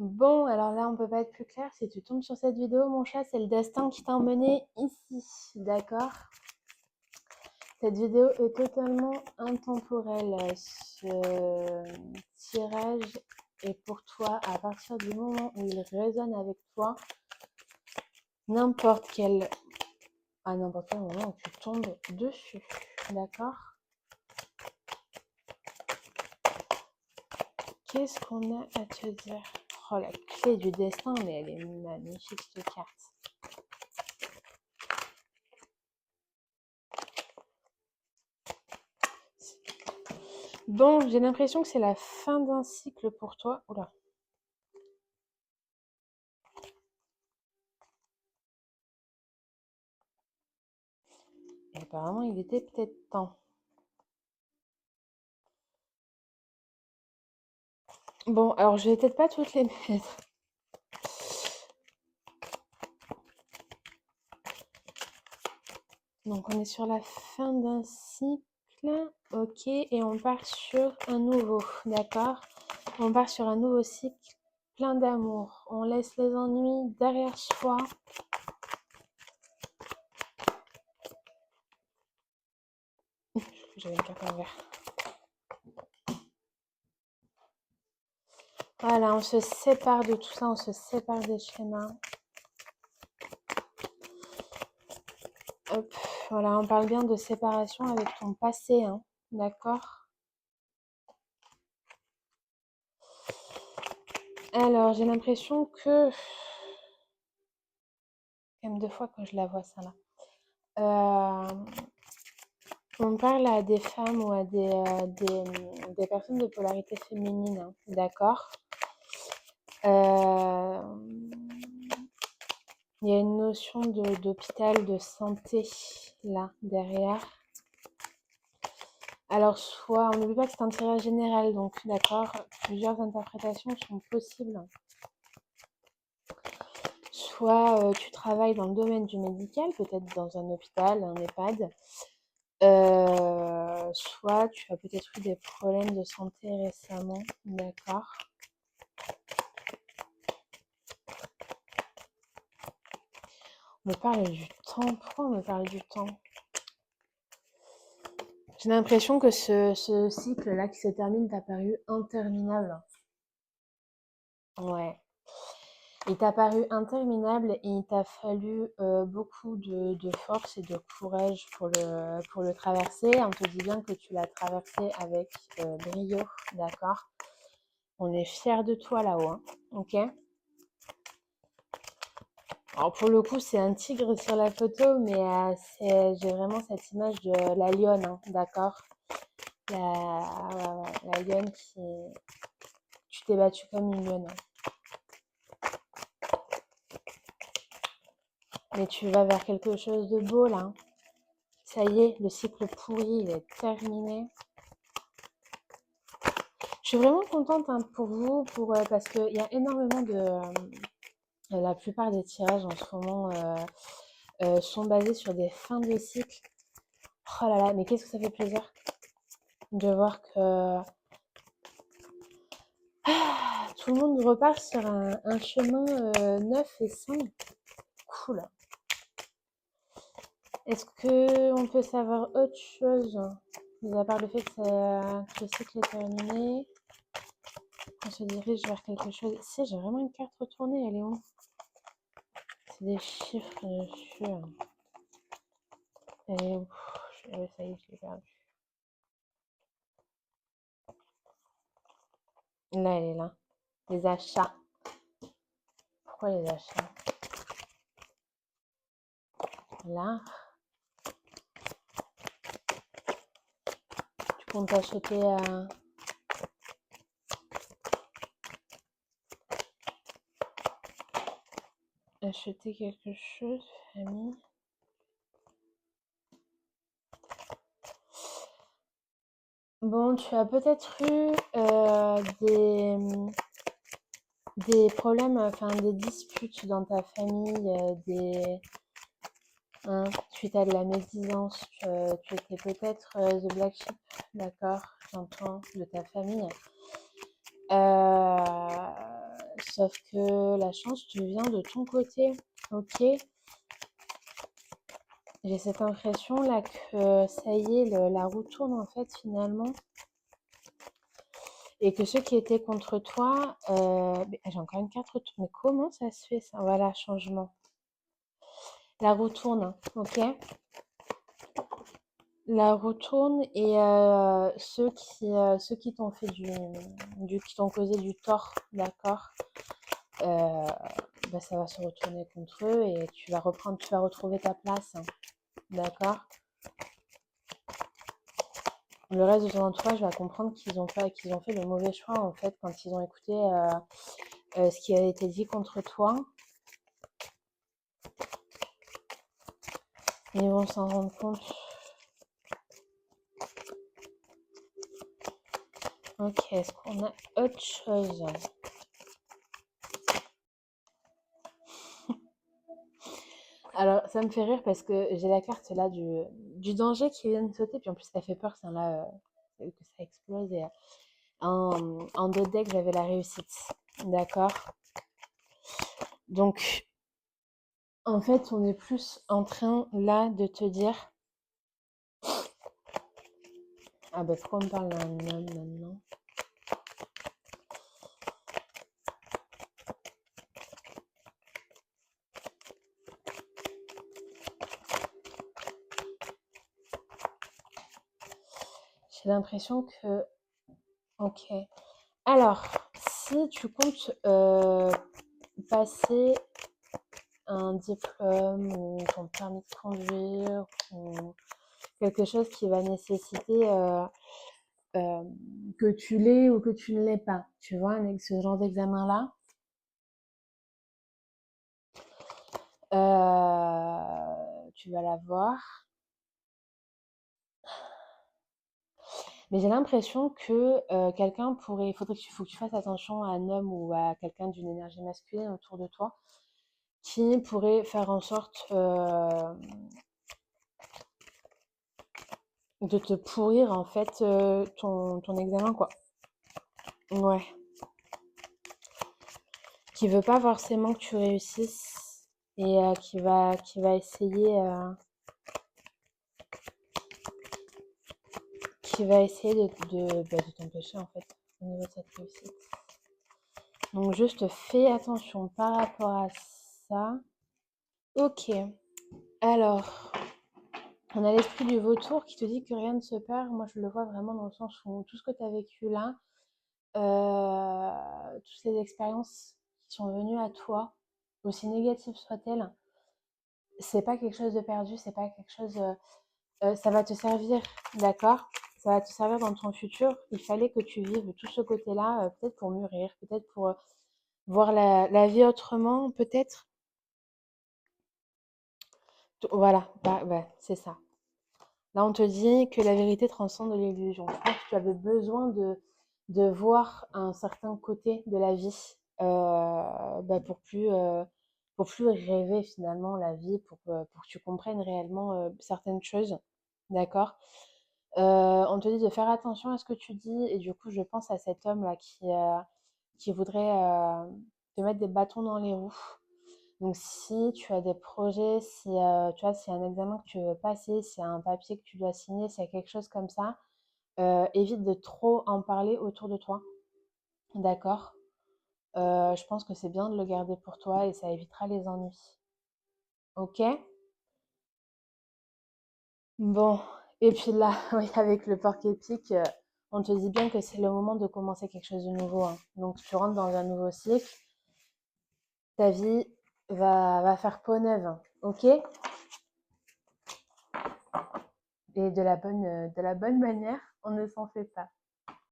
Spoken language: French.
Bon, alors là, on peut pas être plus clair. Si tu tombes sur cette vidéo, mon chat, c'est le destin qui t'a emmené ici, d'accord? Cette vidéo est totalement intemporelle. Ce tirage est pour toi à partir du moment où il résonne avec toi, n'importe quel, à n'importe quel moment où tu tombes dessus, d'accord? Qu'est-ce qu'on a à te dire? Oh, la clé du destin, mais elle est magnifique, cette carte. Bon, j'ai l'impression que c'est la fin d'un cycle pour toi. Oula. Et apparemment, il était peut-être temps. Bon, alors je vais peut-être pas toutes les mettre. Donc, on est sur la fin d'un cycle. Ok, et on part sur un nouveau, d'accord? On part sur un nouveau cycle plein d'amour. On laisse les ennuis derrière soi. J'avais une carte en vert. Voilà, on se sépare de tout ça, on se sépare des schémas. Hop, voilà, on parle bien de séparation avec ton passé, hein, d'accord? Alors, j'ai l'impression que... Quand même deux fois que je la vois, ça là. On parle à des femmes ou à des personnes de polarité féminine, hein, d'accord? Euh, Il y a une notion d'hôpital, de santé, là, derrière. Alors, soit, on n'oublie pas que c'est un tirage général, donc, d'accord, plusieurs interprétations sont possibles. Soit tu travailles dans le domaine du médical, peut-être dans un hôpital, un EHPAD, soit tu as peut-être eu des problèmes de santé récemment, d'accord? On me parle du temps. Pourquoi on me parle du temps? J'ai l'impression que ce cycle-là qui se termine t'a paru interminable. Ouais. Il t'a paru interminable et il t'a fallu beaucoup de force et de courage pour le traverser. On te dit bien que tu l'as traversé avec brio, d'accord? On est fiers de toi là-haut, hein, ok? Alors pour le coup, c'est un tigre sur la photo, mais j'ai vraiment cette image de la lionne, hein, d'accord? La lionne qui... Tu t'es battue comme une lionne, hein. Mais tu vas vers quelque chose de beau là, hein. Ça y est, le cycle pourri, il est terminé. Je suis vraiment contente, hein, pour vous, parce qu'il y a énormément de... la plupart des tirages en ce moment sont basés sur des fins de cycle. Oh là là, mais qu'est-ce que ça fait plaisir de voir que tout le monde repart sur un chemin neuf et sain. Cool. Est-ce qu'on peut savoir autre chose, mis à part le fait que le cycle est terminé? On se dirige vers quelque chose. Si, j'ai vraiment une carte retournée, elle est où? C'est des chiffres dessus. Elle est où? Ça y est, je l'ai perdue. Là, elle est là. Les achats. Pourquoi les achats? Là. Tu comptes acheter quelque chose, famille? Bon, tu as peut-être eu des problèmes, enfin des disputes dans ta famille, hein, suite à de la médisance. Tu étais peut-être the black sheep, d'accord, j'entends, de ta famille. sauf que la chance te vient de ton côté, ok? J'ai cette impression là que ça y est, la roue tourne en fait finalement. Et que ceux qui étaient contre toi, j'ai encore une carte retour. Mais comment ça se fait ça? Voilà, changement. La roue tourne, ok? La roue tourne et ceux qui t'ont fait qui t'ont causé du tort, d'accord? Ça va se retourner contre eux et tu vas retrouver ta place, d'accord? Le reste de ton entourage va comprendre qu'ils ont fait le mauvais choix en fait quand ils ont écouté ce qui a été dit contre toi. Ils vont s'en rendre compte. Ok, est-ce qu'on a autre chose? Alors, ça me fait rire parce que j'ai la carte là du danger qui vient de sauter. Puis en plus, ça fait peur, que ça explose. Et en deux decks, j'avais la réussite. D'accord? Donc, en fait, on est plus en train là de te dire. Ah bah, pourquoi on me parle d'un homme maintenant? J'ai l'impression que. Ok. Alors, si tu comptes passer un diplôme ou ton permis de conduire ou quelque chose qui va nécessiter que tu l'aies ou que tu ne l'aies pas. Tu vois, avec ce genre d'examen-là, tu vas l'avoir. Mais j'ai l'impression que quelqu'un pourrait, faut que tu fasses attention à un homme ou à quelqu'un d'une énergie masculine autour de toi qui pourrait faire en sorte de te pourrir en fait ton examen quoi. Ouais. Qui veut pas forcément que tu réussisses et qui va essayer de t'empêcher en fait au niveau de cette réussite. Donc juste fais attention par rapport à ça. Ok. Alors, on a l'esprit du vautour qui te dit que rien ne se perd. Moi, je le vois vraiment dans le sens où tout ce que tu as vécu là, toutes ces expériences qui sont venues à toi, aussi négatives soient-elles, c'est pas quelque chose de perdu, c'est pas quelque chose. Ça va te servir, d'accord? Ça va te servir dans ton futur. Il fallait que tu vives tout ce côté-là, peut-être pour mûrir, peut-être pour voir la vie autrement, peut-être. Voilà, c'est ça. Là, on te dit que la vérité transcende l'illusion. Je pense que tu avais besoin de voir un certain côté de la vie pour plus rêver finalement la vie, pour que tu comprennes réellement certaines choses. D'accord? On te dit de faire attention à ce que tu dis et du coup, je pense à cet homme-là qui voudrait te mettre des bâtons dans les roues. Donc, si tu as des projets, si tu vois, s'il y a un examen que tu veux passer, s'il y a un papier que tu dois signer, s'il y a quelque chose comme ça, évite de trop en parler autour de toi. D'accord? Je pense que c'est bien de le garder pour toi et ça évitera les ennuis. Ok? Bon. Et puis là, oui, avec le porc épic, on te dit bien que c'est le moment de commencer quelque chose de nouveau, hein. Donc, tu rentres dans un nouveau cycle. Ta vie va faire peau neuve, hein. Ok? Et de la bonne manière, on ne s'en fait pas.